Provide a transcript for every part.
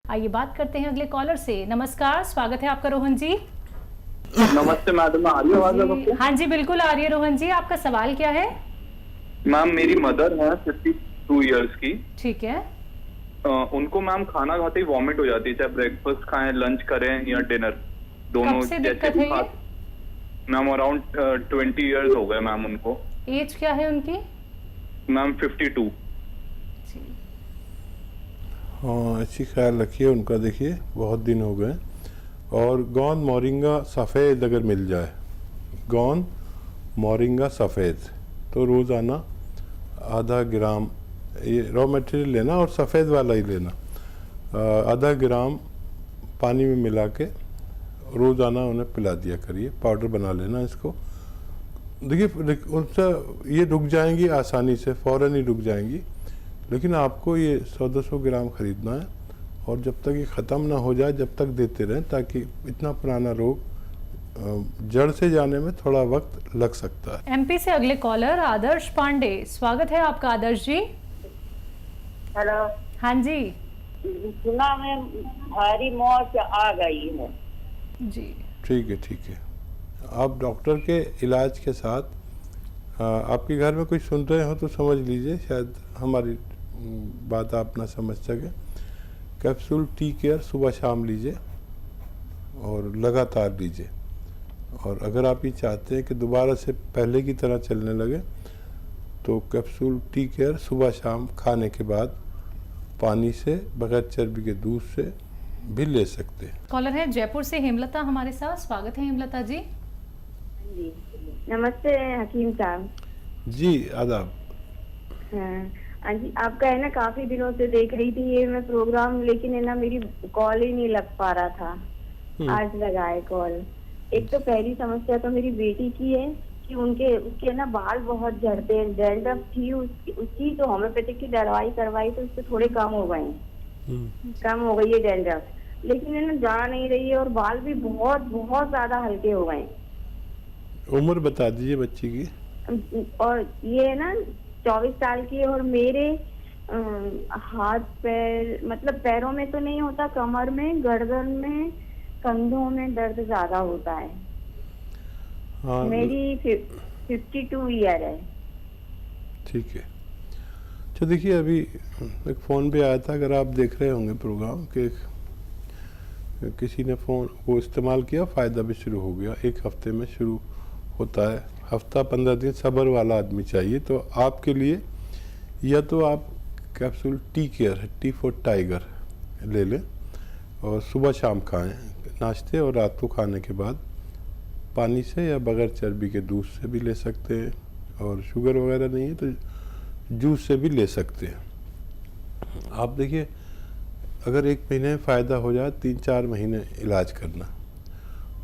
आइए बात करते हैं अगले कॉलर से। नमस्कार, स्वागत है आपका रोहन जी। नमस्ते मैडम, आ रही है आवाज आपको? हाँ जी, बिल्कुल आ रही है रोहन जी। आपका सवाल क्या है? मैम, मेरी मदर है 52 इयर्स की। ठीक है। उनको मैम खाना खाते ही वॉमिट हो जाती है, चाहे ब्रेकफास्ट खाएं, लंच करें या डिनर, कब दोनों से जैसे दिक्कत भी है ये? मैम अराउंड 20 इयर्स हो गए मैम उनको। एज क्या है उनकी? मैम 52। जी। हाँ, अच्छी ख्याल रखिए उनका। देखिए बहुत दिन हो गए। और गोंद मोरिंगा सफ़ेद अगर मिल जाए, गोंद मोरिंगा सफ़ेद, तो रोज़ाना आधा ग्राम ये रॉ मटेरियल लेना और सफ़ेद वाला ही लेना। आधा ग्राम पानी में मिला के रोज़ाना उन्हें पिला दिया करिए। पाउडर बना लेना इसको। देखिए उनसे ये रुक जाएंगी आसानी से, फ़ौरन ही रुक जाएंगी, लेकिन आपको ये 100-200 ग्राम ख़रीदना है और जब तक ये ख़त्म ना हो जाए जब तक देते रहें, ताकि इतना पुराना रोग जड़ से जाने में थोड़ा वक्त लग सकता है। एमपी से अगले कॉलर आदर्श पांडे, स्वागत है आपका आदर्श जी। हेलो। हाँ जी सुना है भारी मौत आ गई है जी। ठीक है। आप डॉक्टर के इलाज के साथ आपके घर में कोई सुन रहे हो तो समझ लीजिए, शायद हमारी बात आप ना समझ सके। कैप्सूल टी केयर सुबह शाम लीजिए और लगातार लीजिए। और अगर आप ये चाहते हैं कि दोबारा से पहले की तरह चलने लगे, तो कैप्सूल टी केयर सुबह शाम खाने के बाद पानी से, बगैर चर्बी के दूध से भी ले सकते हैं। कॉलर है जयपुर से हेमलता हमारे साथ, स्वागत है हेमलता जी। जी नमस्ते हकीम साहब। जी आदाब। हाँ जी, आपका है ना काफी दिनों से देख रही थी ये मैं प्रोग्राम, लेकिन है ना मेरी कॉल ही नहीं लग पा रहा था। आज लगाए कॉल। एक तो पहली समस्या तो मेरी बेटी की है कि उसके ना बाल बहुत झड़ते हैं। डैंड्रफ थी उसकी तो होम्योपैथिक की दवाई करवाई तो उससे थोड़े कम हो गए, कम हो गई है डैंड्रफ, लेकिन है ना जा नहीं रही है और बाल भी बहुत बहुत ज्यादा हल्के हो गए। उम्र बता दीजिए बच्ची की। और ये है ना 24 साल की है। और मेरे हाथ पैर, मतलब पैरों में तो नहीं होता, कमर में, गर्दन में, कंधों में दर्द ज्यादा होता है। हाँ, मेरी 52 ईयर है। ठीक है। तो देखिए अभी एक फ़ोन पे आया था, अगर आप देख रहे होंगे प्रोग्राम के किसी ने फ़ोन को इस्तेमाल किया, फ़ायदा भी शुरू हो गया। 1 हफ्ते में शुरू होता है, हफ्ता 15 दिन सब्र वाला आदमी चाहिए। तो आपके लिए या तो आप capsule tea care, T for tiger ले लें और सुबह शाम खाएं, नाश्ते और रात को खाने के बाद पानी से या बगैर चर्बी के दूध से भी ले सकते हैं। और शुगर वगैरह नहीं है तो जूस से भी ले सकते हैं। आप देखिए अगर 1 महीने में फ़ायदा हो जाए, 3-4 महीने इलाज करना।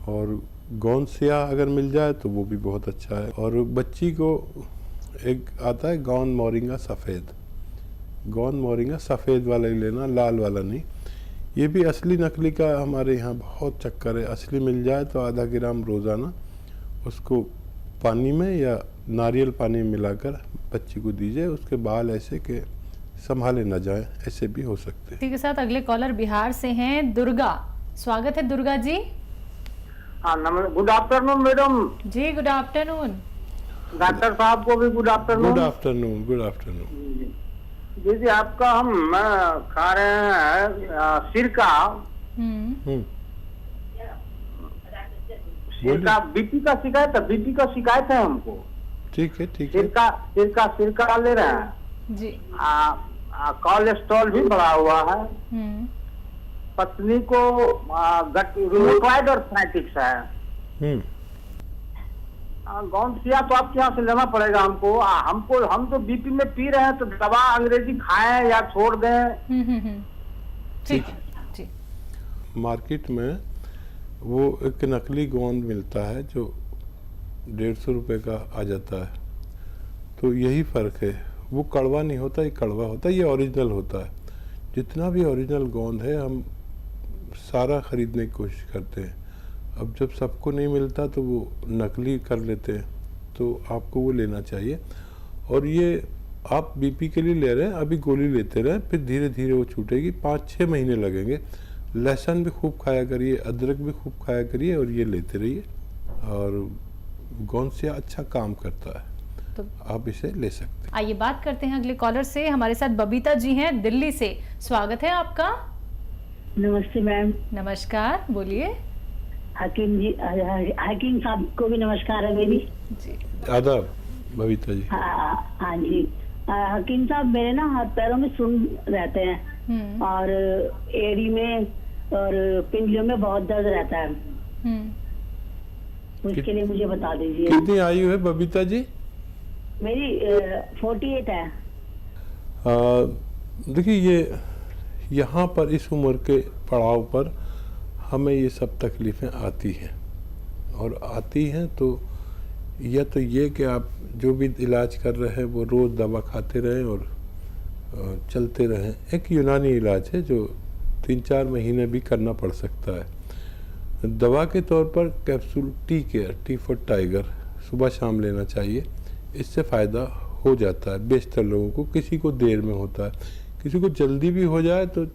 और गोंद स्याह अगर मिल जाए तो वो भी बहुत अच्छा है। और बच्ची को एक आता है गोंद मोरिंगा सफ़ेद, गोंद मोरिंगा सफ़ेद वाला ही लेना, लाल वाला नहीं। ये भी असली नकली का हमारे यहाँ बहुत चक्कर है। असली मिल जाए तो आधा ग्राम रोज़ाना उसको पानी में या नारियल पानी में मिलाकर बच्ची को दीजिए। उसके बाल ऐसे कि संभाले ना जाए, ऐसे भी हो सकते हैं। इसी के साथ अगले कॉलर बिहार से हैं दुर्गा, स्वागत है दुर्गा जी। हाँ नमस्ते, गुड आफ्टरनून मैडम जी गुड आफ्टरनून। डॉक्टर साहब को भी good afternoon. Good afternoon, good afternoon. दीदी आपका हम खा रहे हैं सिरका। सिरका बीपी का शिकायत है, बीपी का शिकायत है हमको। ठीक है। सिरका ले रहे हैं जी। कोलेस्ट्रॉल भी बढ़ा हुआ है। पत्नी को रूमेटॉइड आर्थराइटिस है। गोंद स्याह तो आपके यहाँ से लेना पड़ेगा हमको। हम तो बीपी में पी रहे हैं, तो दवा अंग्रेजी खाएं या छोड़ दें। ठीक है। मार्केट में वो एक नकली गोंद मिलता है जो 150 रुपये का आ जाता है। तो यही फ़र्क है, वो कड़वा नहीं होता, ये कड़वा होता है, ये ओरिजिनल होता है। जितना भी ओरिजिनल गोंद है हम सारा ख़रीदने की कोशिश करते हैं। अब जब सबको नहीं मिलता तो वो नकली कर लेते हैं, तो आपको वो लेना चाहिए। और ये आप बीपी के लिए ले रहे हैं, अभी गोली लेते रहें, फिर धीरे धीरे वो छूटेगी। 5-6 महीने लगेंगे। लहसुन भी खूब खाया करिए, अदरक भी खूब खाया करिए और ये लेते रहिए। और गोंसिया अच्छा काम करता है, तो आप इसे ले सकते हैं। आइए बात करते हैं अगले कॉलर से। हमारे साथ बबीता जी हैं दिल्ली से। स्वागत है आपका। नमस्ते मैम। नमस्कार, बोलिए। हकीम जी, हकीम साहब को भी नमस्कार है मेरी। जी आदाब बबीता जी। हाँ जी। हकीम साहब, मेरे ना हाथ पैरों में सुन रहते हैं और एड़ी में और पिंजलों में बहुत दर्द रहता है। उसके लिए मुझे बता दीजिए। कितनी आयु है बबीता जी? मेरी 48 है। देखिए, ये यहाँ पर इस उम्र के पड़ाव पर हमें ये सब तकलीफ़ें आती हैं, और आती हैं तो या तो ये कि आप जो भी इलाज कर रहे हैं वो रोज़ दवा खाते रहें और चलते रहें। एक यूनानी इलाज है जो 3-4 महीने भी करना पड़ सकता है। दवा के तौर पर capsule tea care, T for tiger, सुबह शाम लेना चाहिए। इससे फ़ायदा हो जाता है बेशतर लोगों को। किसी को देर में होता है, किसी को जल्दी भी हो जाए तो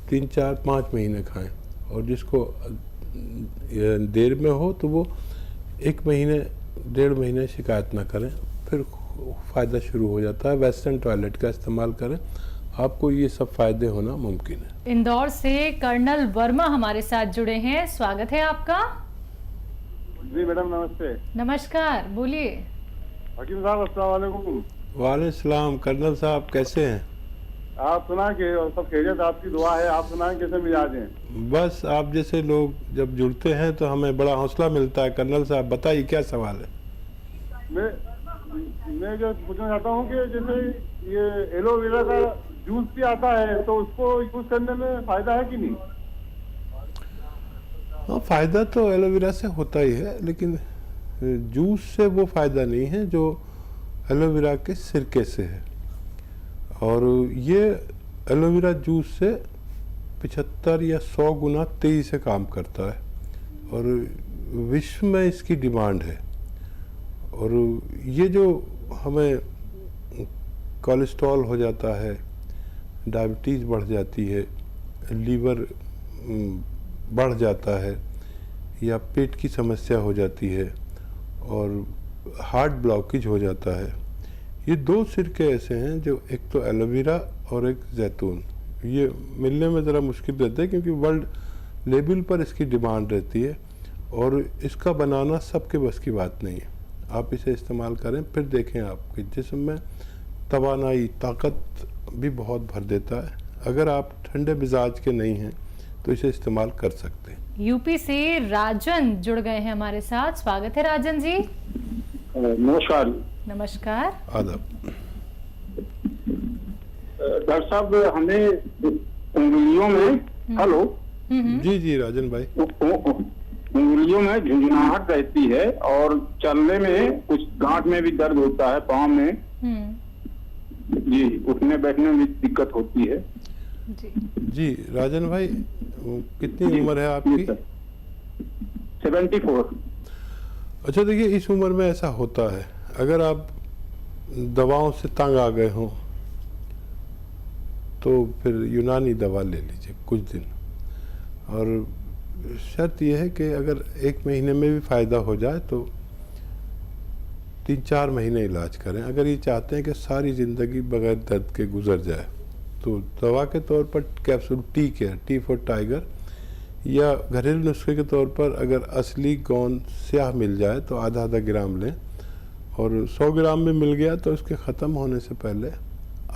3-4-5 महीने खाएं, और जिसको देर में हो तो वो 1 महीने 1.5 महीने शिकायत ना करें, फिर फ़ायदा शुरू हो जाता है। वेस्टर्न टॉयलेट का इस्तेमाल करें, आपको ये सब फ़ायदे होना मुमकिन है। इंदौर से कर्नल वर्मा हमारे साथ जुड़े हैं। स्वागत है आपका। जी मैडम, नमस्ते। नमस्कार, बोलिए। हकीम साहब, अस्सलाम वालेकुम। वालेकुम सलाम। कर्नल साहब कैसे हैं? आप सुना कि सब खैरियत, आपकी दुआ है। आप सुना कैसे मिजाज हैं? बस आप जैसे लोग जब जुड़ते हैं तो हमें बड़ा हौसला मिलता है। कर्नल साहब बताइए क्या सवाल है? मैं जो पूछना चाहता हूँ कि जैसे ये एलोवेरा का जूस भी आता है, तो उसको यूज करने में फायदा है कि नहीं? हाँ, फ़ायदा तो एलोवेरा से होता ही है, लेकिन जूस से वो फ़ायदा नहीं है जो एलोवेरा के सिरके से है। और ये एलोवेरा जूस से 75 या 100 गुना तेज़ी से काम करता है, और विश्व में इसकी डिमांड है। और ये जो हमें कोलेस्ट्रॉल हो जाता है, डायबिटीज़ बढ़ जाती है, लीवर बढ़ जाता है, या पेट की समस्या हो जाती है, और हार्ट ब्लॉकेज हो जाता है, ये 2 सिरके ऐसे हैं जो एक तो एलोवेरा और एक जैतून, ये मिलने में ज़रा मुश्किल रहता है क्योंकि वर्ल्ड लेवल पर इसकी डिमांड रहती है, और इसका बनाना सबके बस की बात नहीं है। आप इसे इस्तेमाल करें, फिर देखें आपके जिस्म में तवानाई, ताकत भी बहुत भर देता है। अगर आप ठंडे मिजाज के नहीं हैं तो इसे इस्तेमाल कर सकते हैं। यूपी से राजन जुड़ गए हैं हमारे साथ। स्वागत है राजन जी। नमस्कार। नमस्कार, आदाब। डॉक्टर साहब, हमें उंगलियों में हेलो जी जी राजन भाई। उंगलियों में झुंझुनाहट रहती है और चलने में कुछ गांठ में भी दर्द होता है, पाँव में जी, उठने बैठने में दिक्कत होती है। जी राजन भाई, कितनी उम्र है आपकी? 74। अच्छा, देखिए इस उम्र में ऐसा होता है, अगर आप दवाओं से तंग आ गए हों तो फिर यूनानी दवा ले लीजिए कुछ दिन, और शर्त यह है कि अगर 1 महीने में भी फ़ायदा हो जाए तो 3-4 महीने इलाज करें। अगर ये चाहते हैं कि सारी ज़िंदगी बगैर दर्द के गुजर जाए तो दवा के तौर पर capsule tea care, T for tiger, या घरेलू नुस्खे के तौर पर अगर असली गोंद स्याह मिल जाए तो आधा ग्राम लें, और 100 ग्राम में मिल गया तो उसके ख़त्म होने से पहले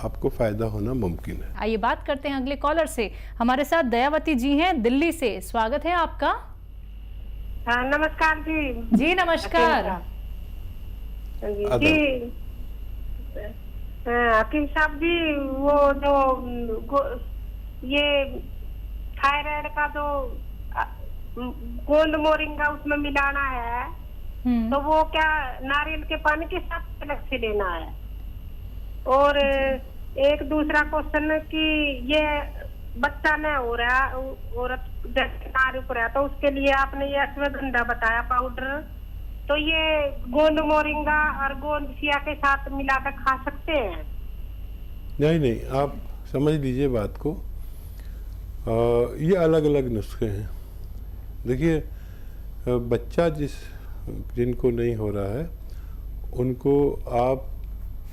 आपको फ़ायदा होना मुमकिन है। आइए बात करते हैं अगले कॉलर से। हमारे साथ दयावती जी हैं दिल्ली से। स्वागत है आपका। हाँ, नमस्कार जी। जी नमस्कार। जी हकीम साहब जी, वो जो ये थायराइड का जो गोंद मोरिंगा उसमें मिलाना है, तो वो क्या नारियल के पानी के साथ अलग से लेना है? और एक दूसरा क्वेश्चन कि ये बच्चा न हो रहा, औरत जैसे हो रहा, तो उसके लिए आपने ये अश्वगंधा बताया पाउडर, तो ये गोंद मोरिंगा और गोंद सिया के साथ मिलाकर खा सकते हैं? नहीं, आप समझ लीजिए बात को। ये अलग अलग नुस्खे हैं। देखिए, बच्चा जिनको नहीं हो रहा है उनको आप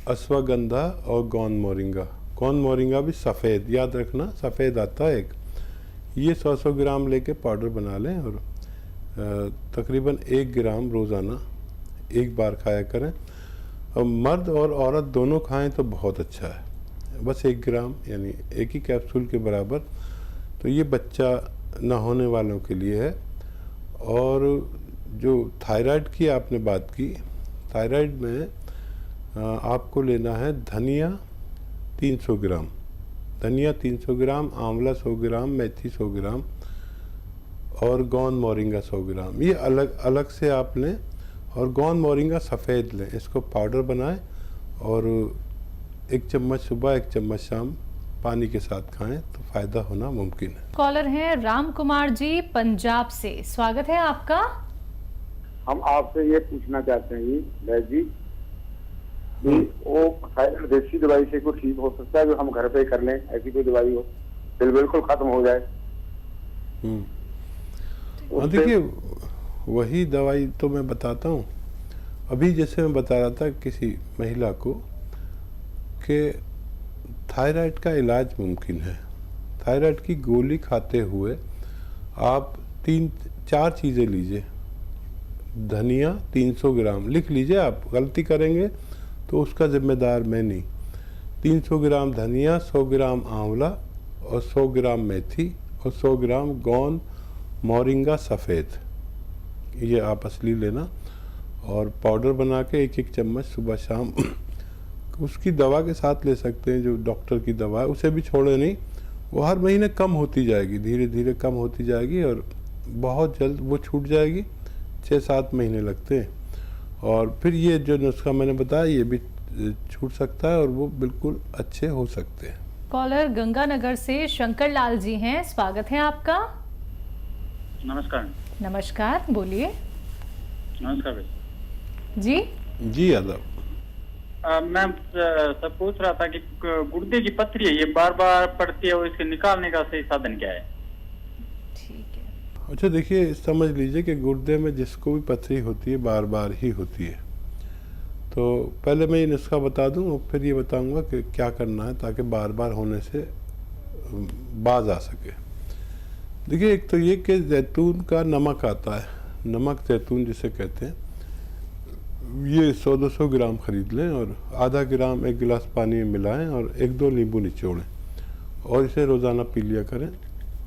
अश्वगंधा और गौन मोरिंगा भी सफ़ेद, याद रखना सफ़ेद आता है एक, ये 100 ग्राम लेके पाउडर बना लें और तकरीबन 1 ग्राम रोज़ाना एक बार खाया करें। और मर्द और औरत दोनों खाएं तो बहुत अच्छा है। बस 1 ग्राम यानी एक ही कैप्सूल के बराबर। तो ये बच्चा ना होने वालों के लिए है। और जो थायराइड की आपने बात की, थायराइड में आपको लेना है धनिया 300 ग्राम, धनिया 300 ग्राम, आंवला 100 ग्राम, मेथी 100 ग्राम और गौन मोरिंगा 100 ग्राम। ये अलग अलग से आप लें और गौन मोरिंगा सफ़ेद लें, इसको पाउडर बनाएं और 1 चम्मच सुबह 1 चम्मच शाम पानी के साथ खाएं तो फ़ायदा होना मुमकिन है। कॉलर हैं राम कुमार जी पंजाब से, स्वागत है आपका। हम आपसे ये पूछना चाहते हैं जी वो थायराइड देसी दवाई से कोई ठीक हो सकता है जो हम घर पे कर लें? ऐसी कोई दवाई हो बिल्कुल खत्म हो जाए? देखिए, वही दवाई तो मैं बताता हूँ। अभी जैसे मैं बता रहा था किसी महिला को कि थायराइड का इलाज मुमकिन है। थायराइड की गोली खाते हुए आप 3-4 चीज़ें लीजिए। धनिया 300 ग्राम लिख लीजिए, आप गलती करेंगे तो उसका जिम्मेदार मैं नहीं। 300 ग्राम धनिया, 100 ग्राम आंवला और 100 ग्राम मेथी और 100 ग्राम गौन मोरिंगा सफ़ेद, ये आप असली लेना और पाउडर बना के 1-1 चम्मच सुबह शाम उसकी दवा के साथ ले सकते हैं, जो डॉक्टर की दवा है उसे भी छोड़े नहीं। वो हर महीने कम होती जाएगी, धीरे धीरे कम होती जाएगी और बहुत जल्द वो छूट जाएगी। 6-7 महीने लगते हैं और फिर ये जो नुस्खा मैंने बताया ये भी छूट सकता है और वो बिल्कुल अच्छे हो सकते हैं। कॉलर गंगानगर से शंकर लाल जी हैं, स्वागत है आपका। नमस्कार। नमस्कार, बोलिए। नमस्कार भाई। जी आदाब। मैं सब पूछ रहा था कि गुर्दे की पथरी है, ये बार बार पड़ती है और इसके निकालने का सही साधन क्या है? ठीक है। अच्छा, देखिए समझ लीजिए कि गुर्दे में जिसको भी पथरी होती है बार बार ही होती है। तो पहले मैं ये नुस्खा बता दूं और फिर ये बताऊंगा कि क्या करना है ताकि बार बार होने से बाज आ सके। देखिए, एक तो ये कि जैतून का नमक आता है, नमक जैतून जिसे कहते हैं, ये 100-200 ग्राम खरीद लें और आधा ग्राम 1 गिलास पानी में मिलाएं और 1-2 नींबू निचोड़ें और इसे रोज़ाना पी लिया करें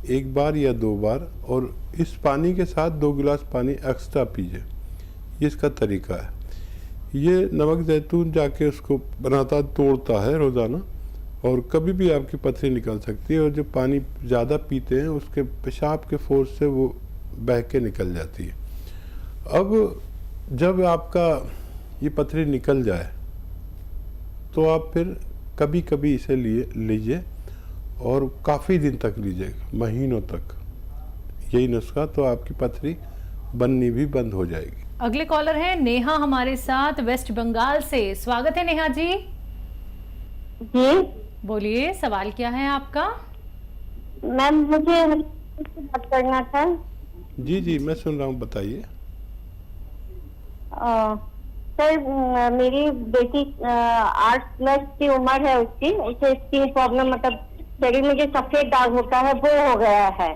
1 बार या 2 बार। और इस पानी के साथ 2 गिलास पानी एक्स्ट्रा पीजिए, ये इसका तरीका है। ये नमक जैतून जाके उसको बनाता तोड़ता है रोज़ाना और कभी भी आपकी पथरी निकल सकती है। और जो पानी ज़्यादा पीते हैं उसके पेशाब के फोर्स से वो बह के निकल जाती है। अब जब आपका ये पथरी निकल जाए तो आप फिर कभी कभी इसे लीजिए और काफ़ी दिन तक लीजिए, महीनों तक, यही नुस्खा, तो आपकी पथरी बननी भी बंद हो जाएगी। अगले कॉलर हैं नेहा हमारे साथ वेस्ट बंगाल से, स्वागत है नेहा जी। बोलिए, सवाल क्या है आपका? मैम मुझे बात करना था। जी मैं सुन रहा हूँ, बताइए। सर, मेरी बेटी 8+ की उम्र है उसकी, उसे स्किन प्रॉब्लम, मतलब शरीर में जो सफेद दाग होता है वो हो गया है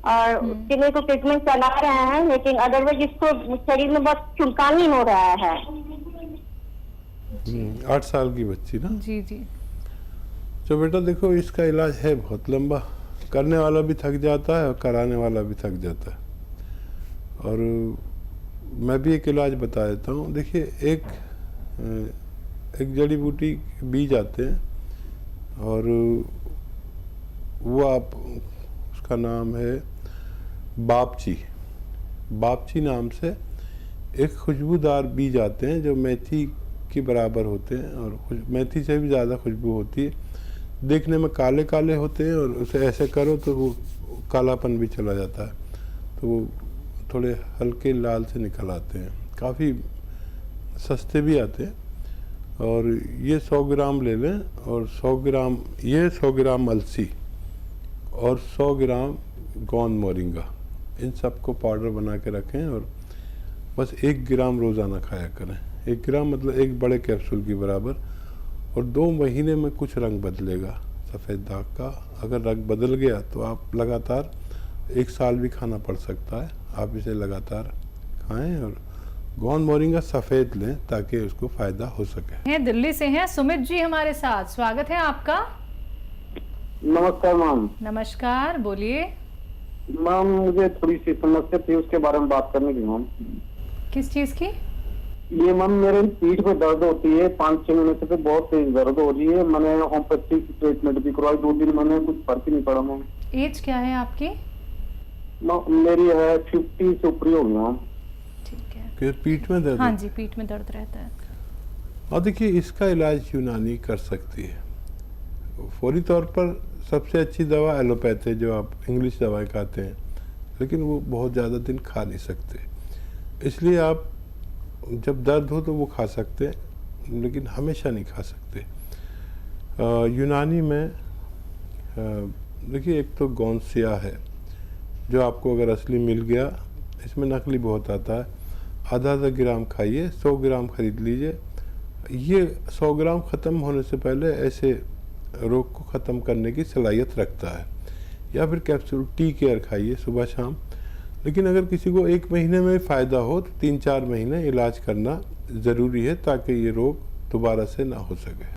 और उसके लिए तो ट्रीटमेंट चला रहे हैं, लेकिन अदरवाइज इसको शरीर में बहुत चुलकानी हो रहा है। 8 साल की बच्ची ना? जी। तो बेटा देखो, इसका इलाज है बहुत लंबा, करने वाला भी थक जाता है और कराने वाला भी थक जाता है। और मैं भी एक इलाज बता देता हूँ। देखिए, एक जड़ी बूटी बीज आते हैं और वो उसका नाम है बापची नाम से एक खुशबूदार बीज आते हैं जो मेथी के बराबर होते हैं और मेथी से भी ज़्यादा खुशबू होती है। देखने में काले काले होते हैं और उसे ऐसे करो तो वो कालापन भी चला जाता है, तो वो थोड़े हल्के लाल से निकल आते हैं, काफ़ी सस्ते भी आते हैं। और ये 100 ग्राम ले लें, और 100 ग्राम ये 100 ग्राम अलसी और 100 ग्राम गोंद मोरिंगा, इन सबको पाउडर बना के रखें और बस 1 ग्राम रोज़ाना खाया करें। 1 ग्राम मतलब 1 बड़े कैप्सूल के बराबर, और 2 महीने में कुछ रंग बदलेगा सफ़ेद दाग का। अगर रंग बदल गया तो आप लगातार 1 साल भी खाना पड़ सकता है। आप इसे लगातार खाएं और गोंद मोरिंगा सफ़ेद लें ताकि उसको फ़ायदा हो सके। दिल्ली से हैं सुमित जी हमारे साथ, स्वागत है आपका। नमस्कार मैम। नमस्कार, बोलिए। मैम मुझे थोड़ी सी समस्या थी, उसके बारे में बात करनी थी मैम। किस चीज की? ये मैम मेरे पीठ में दर्द होती है, 5-6 महीने से बहुत तेज दर्द हो रही है। मैंने होम्योपैथिक ट्रीटमेंट भी करवाई, 2 दिन मैंने, कुछ फर्क ही नहीं पड़ा मैम। एज क्या है आपकी? मेरी है 50 से ऊपर हो गई मैम। ठीक है। कि पीठ में दर्द? हाँ जी, पीठ में दर्द रहता है। और देखिए इसका इलाज यूनानी कर सकती है। फौरी तौर पर सबसे अच्छी दवा एलोपैथ है, जो आप इंग्लिश दवाएं खाते हैं, लेकिन वो बहुत ज़्यादा दिन खा नहीं सकते। इसलिए आप जब दर्द हो तो वो खा सकते हैं, लेकिन हमेशा नहीं खा सकते। यूनानी में देखिए एक तो गोंसिया है, जो आपको अगर असली मिल गया, इसमें नकली बहुत आता है। आधा ग्राम खाइए, 100 ग्राम खरीद लीजिए। ये 100 ग्राम ख़त्म होने से पहले ऐसे रोग को ख़त्म करने की सलाहियत रखता है। या फिर कैप्सूल टी केयर खाइए सुबह शाम। लेकिन अगर किसी को 1 महीने में फ़ायदा हो तो 3-4 महीने इलाज करना ज़रूरी है, ताकि ये रोग दोबारा से ना हो सके।